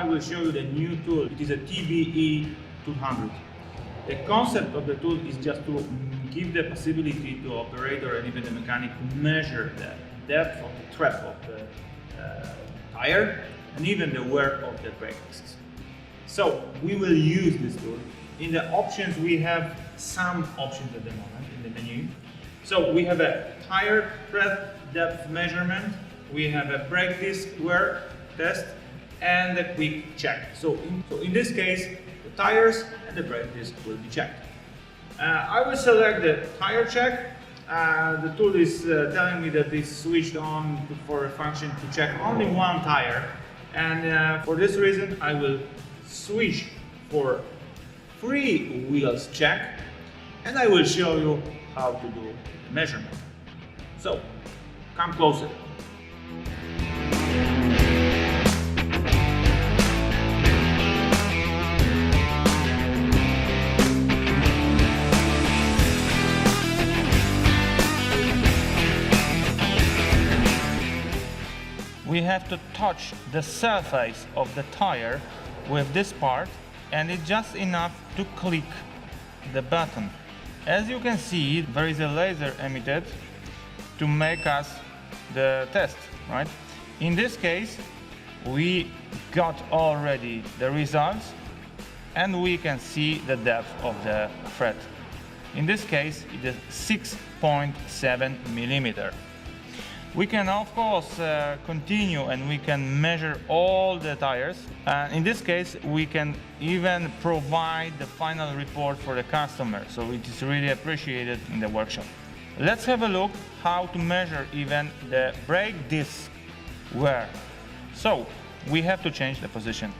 will show you the new tool. It is a TBE200. The concept of the tool is just to give the possibility to operator and even the mechanic to measure the depth of the tread of the tire and even the wear of the brake discs. So we will use this tool. In the options we have some options at the moment in the menu. So we have a tire tread depth measurement, we have a brake disc wear test, and a quick check. So in this case, the tires and the brake disc will be checked. I will select the tire check. The tool is telling me that it's switched on for a function to check only one tire, and for this reason I will switch for 3 wheels check, and I will show you how to do the measurement. So come closer. We have to touch the surface of the tire with this part, and it's just enough to click the button. As you can see, there is a laser emitted to make us the test, right? In this case, we got already the results and we can see the depth of the thread. In this case, it is 6.7 millimeter. We can of course continue and we can measure all the tires. In this case, we can even provide the final report for the customer, so it is really appreciated in the workshop. Let's have a look how to measure even the brake disc wear. So we have to change the position.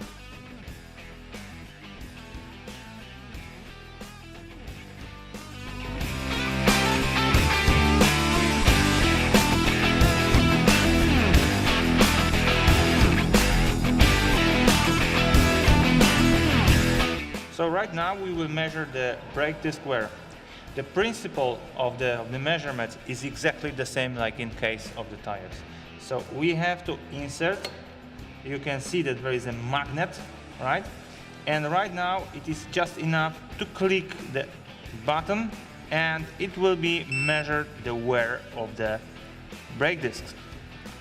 So right now we will measure the brake disc wear. The principle of the measurement is exactly the same like in case of the tires. So we have to insert, you can see that there is a magnet, right? And right now it is just enough to click the button and it will be measured the wear of the brake discs.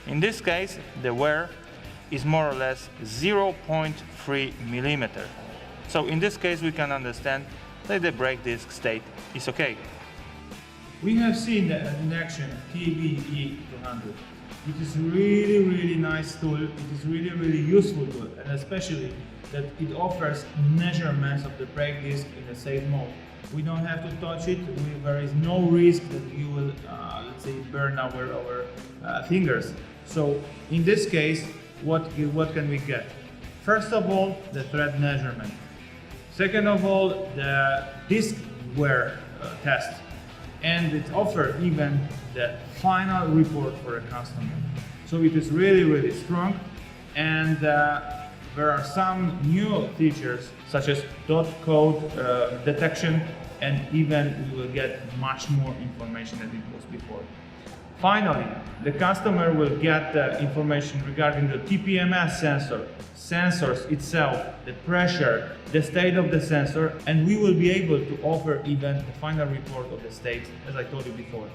In this case, the wear is more or less 0.3 millimeter. So in this case, we can understand that the brake disc state is okay. We have seen in action TBE200. It is really nice tool. It is really useful tool, and especially that it offers measurements of the brake disc in a safe mode. We don't have to touch it. There is no risk that we will, let's say, burn our fingers. So in this case, what can we get? First of all, the thread measurement. Second of all, the disc wear test, and it offers even the final report for a customer. So it is really strong, and there are some new features such as dot code detection, and even we will get much more information than it was before. Finally, the customer will get information regarding the TPMS sensors itself, the pressure, the state of the sensor, and we will be able to offer even the final report of the state, as I told you before.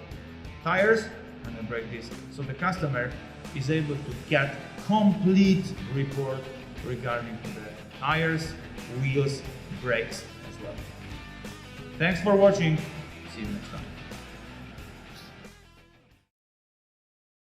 Tires and a brake disc. So the customer is able to get complete report regarding the tires, wheels, brakes as well. Thanks for watching. See you next time.